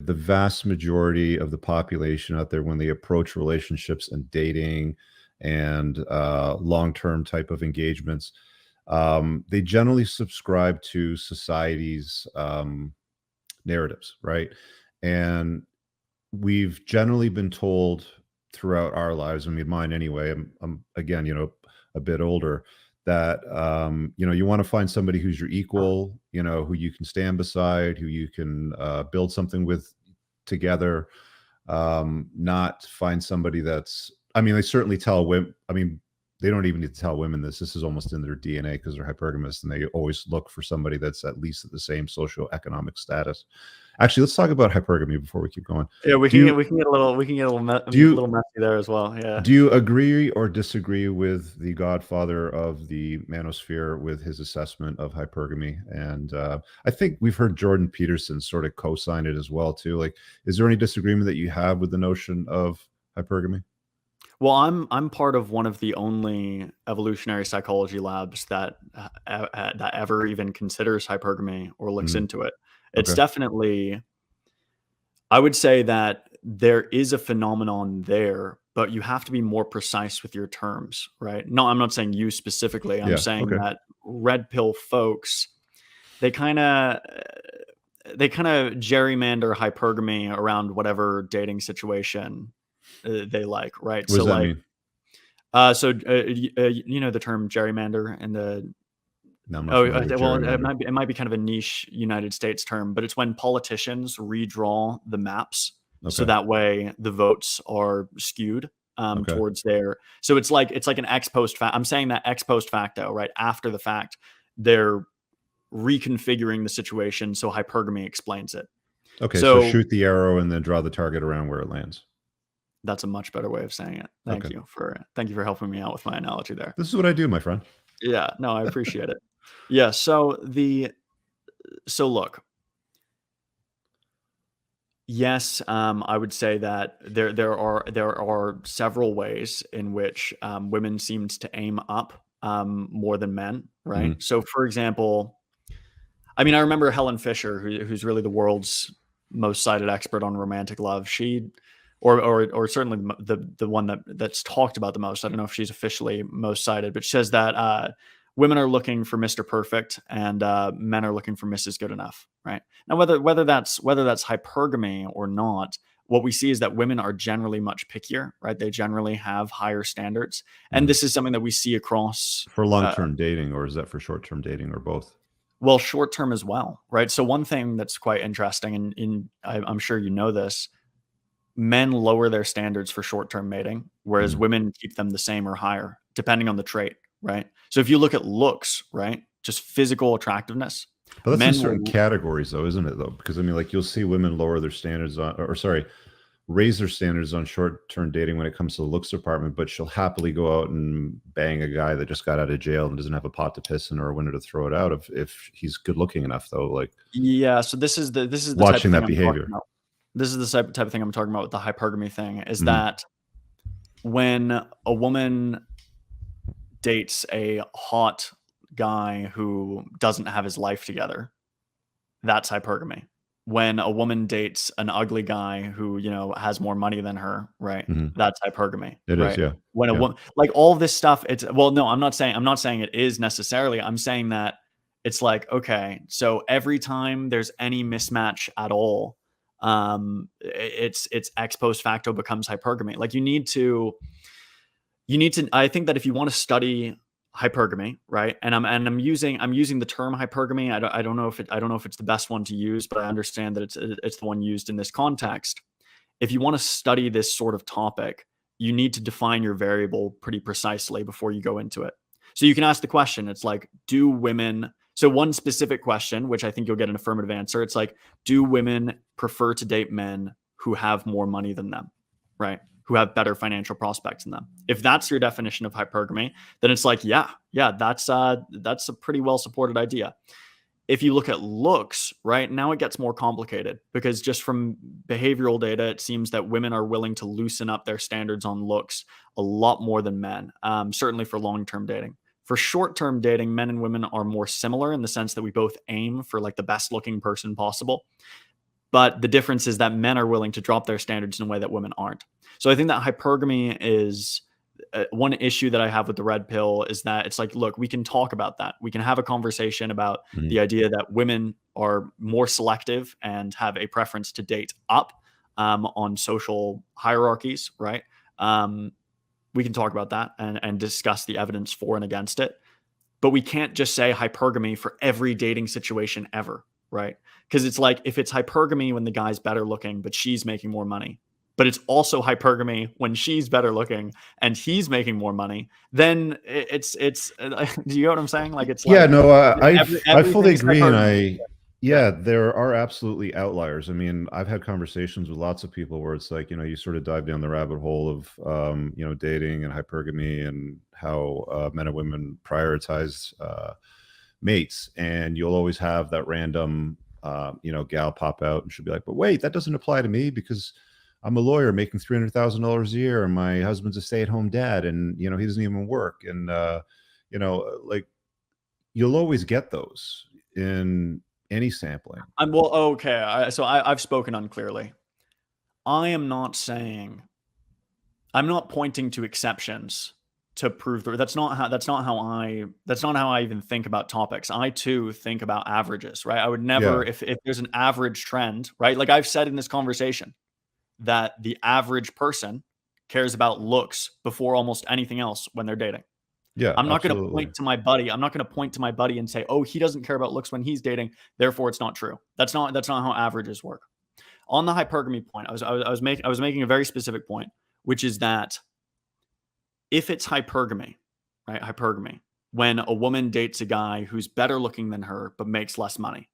the vast majority of the population out there, when they approach relationships and dating and long-term type of engagements, they generally subscribe to society's narratives, right? And we've generally been told throughout our lives, I mean, mine anyway, I'm again, a bit older, that, you want to find somebody who's your equal, who you can stand beside, who you can build something with together, not find somebody that's, I mean, they certainly tell women, I mean, they don't even need to tell women this. This is almost in their DNA because they're hypergamous, and they always look for somebody that's at least at the same socioeconomic status. Actually, let's talk about hypergamy before we keep going. Yeah, we can get a little little messy there as well. Yeah. Do you agree or disagree with the godfather of the manosphere with his assessment of hypergamy? And I think we've heard Jordan Peterson sort of co-sign it as well too. Like, is there any disagreement that you have with the notion of hypergamy? Well, I'm part of one of the only evolutionary psychology labs that ever even considers hypergamy or looks into it. It's Okay. definitely, I would say that there is a phenomenon there, but you have to be more precise with your terms, right? No, I'm not saying you specifically. I'm Yeah, saying okay. that red pill folks, they kind of gerrymander hypergamy around whatever dating situation they like, right? What does that mean? You know the term gerrymander and the No, I'm not familiar with well, gerrymander. it might be kind of a niche United States term, but it's when politicians redraw the maps so Okay. that way the votes are skewed Okay. towards their. So it's like an ex post fact. I'm saying that ex post facto, right after the fact, they're reconfiguring the situation so hypergamy explains it. Okay, so So shoot the arrow and then draw the target around where it lands. that's a much better way of saying it. Okay. Thank you for helping me out with my analogy there. This is what I do, my friend. Yeah, no, I appreciate it. Yeah, so look, yes, I would say that there are several ways in which women seem to aim up more than men, right? Mhm. So, for example, I mean, I remember Helen Fisher, who's really the world's most cited expert on romantic love. She, or certainly the one that's talked about the most. I don't know if she's officially most cited, but she says that women are looking for Mr. Perfect and men are looking for Mrs. Good Enough. Right now, whether that's hypergamy or not, what we see is that women are generally much pickier. Right, they generally have higher standards, and this is something that we see across. For long-term dating, or is that for short-term dating, or both? Well, short term as well, right? So one thing that's quite interesting, and I'm sure you know this, men lower their standards for short term mating, whereas Mhm. women keep them the same or higher, depending on the trait, right? So if you look at looks, right, just physical attractiveness, But that's in men certain will, categories, though, isn't it? Though, because I mean, like you'll see women lower their standards on, or sorry, raise their standards on short-term dating when it comes to the looks department, but she'll happily go out and bang a guy that just got out of jail and doesn't have a pot to piss in or a window to throw it out if he's good looking enough, though. Like yeah. So this is the type watching of thing that I'm talking behavior. about. This is the type of thing I'm talking about with the hypergamy thing. Is Mhm. that when a woman dates a hot guy who doesn't have his life together, that's hypergamy. When a woman dates an ugly guy who, has more money than her, right? Mhm. That's hypergamy, It is, right? yeah. When a Yeah. woman, like all this stuff, well, no, I'm not saying it is necessarily. I'm saying that it's like, okay, so every time there's any mismatch at all, it's ex post facto becomes hypergamy. Like I think that if you want to study hypergamy, right? And I'm using the term hypergamy. I don't know if it's the best one to use, but I understand that it's the one used in this context. If you want to study this sort of topic, you need to define your variable pretty precisely before you go into it. So you can ask the question, it's like, do women, so one specific question, which I think you'll get an affirmative answer, it's like, do women prefer to date men who have more money than them, right? Who have better financial prospects than them. If that's your definition of hypergamy, then it's like, yeah, that's a pretty well supported idea. If you look at looks, right, now it gets more complicated because just from behavioral data, it seems that women are willing to loosen up their standards on looks a lot more than men, certainly for long-term dating. For short-term dating, men and women are more similar in the sense that we both aim for like the best looking person possible. But the difference is that men are willing to drop their standards in a way that women aren't. So I think that hypergamy is one issue that I have with the red pill is that it's like, look, we can talk about that. We can have a conversation about Mhm. the idea that women are more selective and have a preference to date up on social hierarchies, right? We can talk about that and discuss the evidence for and against it. But we can't just say hypergamy for every dating situation ever, right? Because it's like if it's hypergamy when the guy's better looking, but she's making more money, but it's also hypergamy when she's better looking and he's making more money, then it's do you know what I'm saying? Like it's Yeah, like no, I fully everything's agree, and hypergamy. Yeah. yeah, there are absolutely outliers. I mean, I've had conversations with lots of people where it's like, you sort of dive down the rabbit hole of, dating and hypergamy and how men and women prioritize mates, and you'll always have that random, gal pop out, and she'll be like, "But wait, that doesn't apply to me because I'm a lawyer making $300,000 a year, and my husband's a stay-at-home dad, and he doesn't even work." And like you'll always get those in any sampling. Well, okay. I've spoken unclearly. I am not saying I'm not pointing to exceptions to prove that's not how I even think about topics. I too think about averages, right? I would never Yeah, if there's an average trend, right? Like I've said in this conversation that the average person cares about looks before almost anything else when they're dating. yeah, I'm not going to absolutely. point to my buddy. I'm not going to point to my buddy and say, "Oh, he doesn't care about looks when he's dating, therefore it's not true." That's not how averages work. On the hypergamy point, I was making a very specific point, which is that if it's hypergamy, right? Hypergamy, when a woman dates a guy who's better looking than her but makes less money.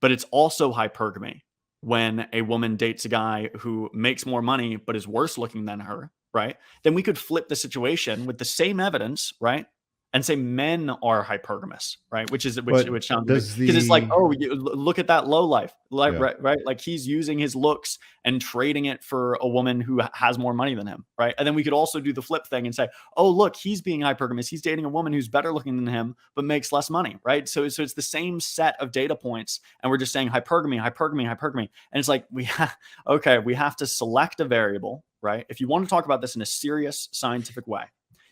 But it's also hypergamy when a woman dates a guy who makes more money but is worse looking than her, right? Then we could flip the situation with the same evidence, right? And say men are hypergamous, right? Which But sounds does because it's like, the oh, look at that low life, like yeah, right? Like he's using his looks and trading it for a woman who has more money than him, right? And then we could also do the flip thing and say, oh, look, he's being hypergamous. He's dating a woman who's better looking than him but makes less money, right? So it's the same set of data points, and we're just saying hypergamy, hypergamy, hypergamy, and it's like we have to select a variable, right? If you want to talk about this in a serious scientific way,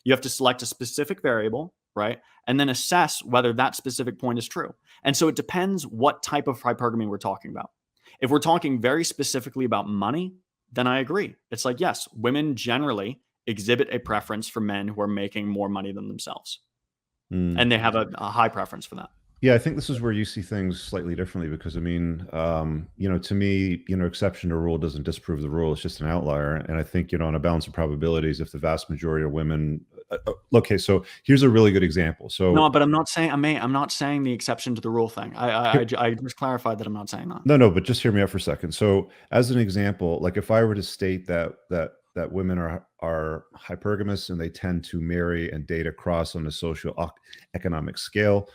you have to select a specific variable, right? And then assess whether that specific point is true. And so it depends what type of hypergamy we're talking about. If we're talking very specifically about money, then I agree. It's like, yes, women generally exhibit a preference for men who are making more money than themselves. mm, And they have a high preference for that. yeah, I think this is where you see things slightly differently because I mean, to me, exception to rule doesn't disprove the rule. It's just an outlier. And I think, on a balance of probabilities, if the vast majority of women, okay, so here's a really good example. No, So but I'm not saying the exception to the rule thing. I just clarified that I'm not saying that. no, but just hear me out for a second. So, as an example, like if I were to state that women are hypergamous and they tend to marry and date across on a economic scale,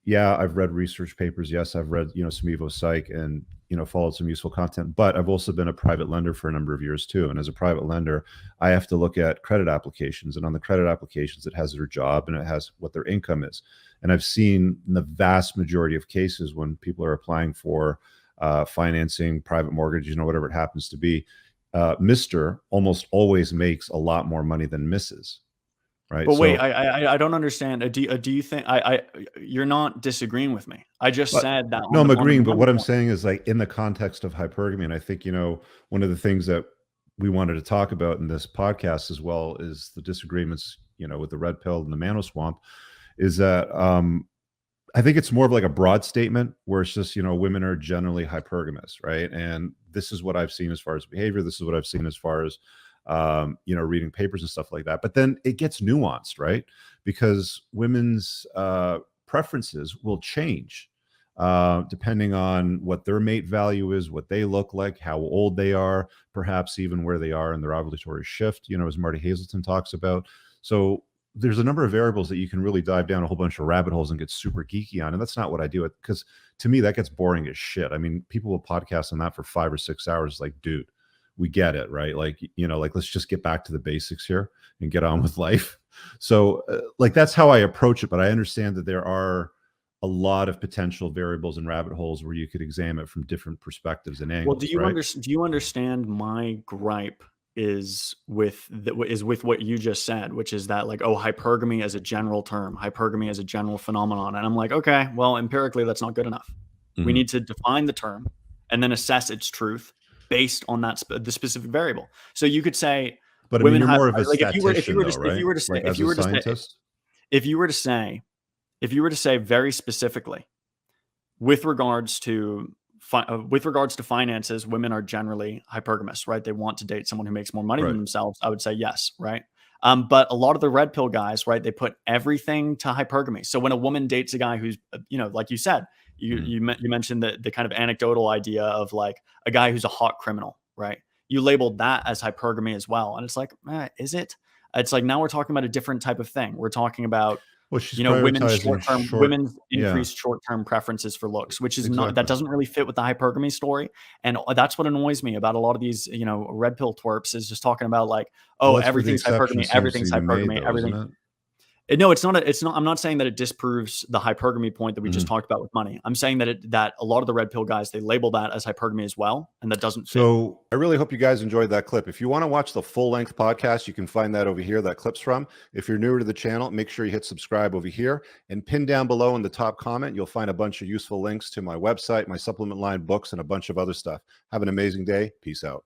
yeah, I've read research papers. Yes, I've read some Evo Psych and followed some useful content. But I've also been a private lender for a number of years too. And as a private lender, I have to look at credit applications, and on the credit applications, it has their job and it has what their income is. And I've seen in the vast majority of cases when people are applying for financing, private mortgage, whatever it happens to be, Mr. almost always makes a lot more money than Mrs. Right. But wait, So, I don't understand. Do you think you're not disagreeing with me? I just but said that no, I'm on the agreeing. But money what I'm point. saying is like in the context of hypergamy, and I think, one of the things that we wanted to talk about in this podcast as well is the disagreements, with the red pill and the mano swamp, is that I think it's more of like a broad statement where it's just, women are generally hypergamous, right? And this is what I've seen as far as behavior. This is what I've seen as far as, reading papers and stuff like that. But then it gets nuanced, right? Because women's preferences will change depending on what their mate value is, what they look like, how old they are, perhaps even where they are in their ovulatory shift, as Marty Hazelton talks about. So there's a number of variables that you can really dive down a whole bunch of rabbit holes and get super geeky on. And that's not what I do, because to me, that gets boring as shit. I mean, people will podcast on that for 5 or 6 hours. Like, dude, we get it, right? Like, like, let's just get back to the basics here and get on with life. So like, that's how I approach it. But I understand that there are a lot of potential variables and rabbit holes where you could examine it from different perspectives and Well, angles, right? do you understand my gripe is with what you just said, which is that like, oh, hypergamy as a general term, hypergamy as a general phenomenon. And I'm like, okay, well, empirically, that's not good enough. We Mhm. need to define the term and then assess its truth based on that the specific variable. So you could say But I mean, women you're have more of a like statistician though, right? Like as a scientist? if you were to say very specifically with regards to finances, women are generally hypergamous, right? They want to date someone who makes more money than Right. themselves. I would say yes, right? But a lot of the red pill guys, right? They put everything to hypergamy. So when a woman dates a guy who's, like you said, Mhm. you mentioned the kind of anecdotal idea of like a guy who's a hot criminal, right? You labeled that as hypergamy as well, and it's like, is it? It's like now we're talking about a different type of thing. We're talking about Well, she's prioritizing short. women's Yeah, increased short-term preferences for looks, which is not that exactly. doesn't really fit with the hypergamy story. And that's what annoys me about a lot of these, red pill twerps is just talking about like, Well, oh, that's where the exception seems to be made though, isn't everything. it? No, it's not. I'm not saying that it disproves the hypergamy point that we just Mhm. talked about with money. I'm saying that a lot of the red pill guys, they label that as hypergamy as well, and that doesn't fit. So I really hope you guys enjoyed that clip. If you want to watch the full length podcast, you can find that over here, that clip's from. If you're newer to the channel, make sure you hit subscribe over here and pin down below in the top comment. You'll find a bunch of useful links to my website, my supplement line books, and a bunch of other stuff. Have an amazing day. Peace out.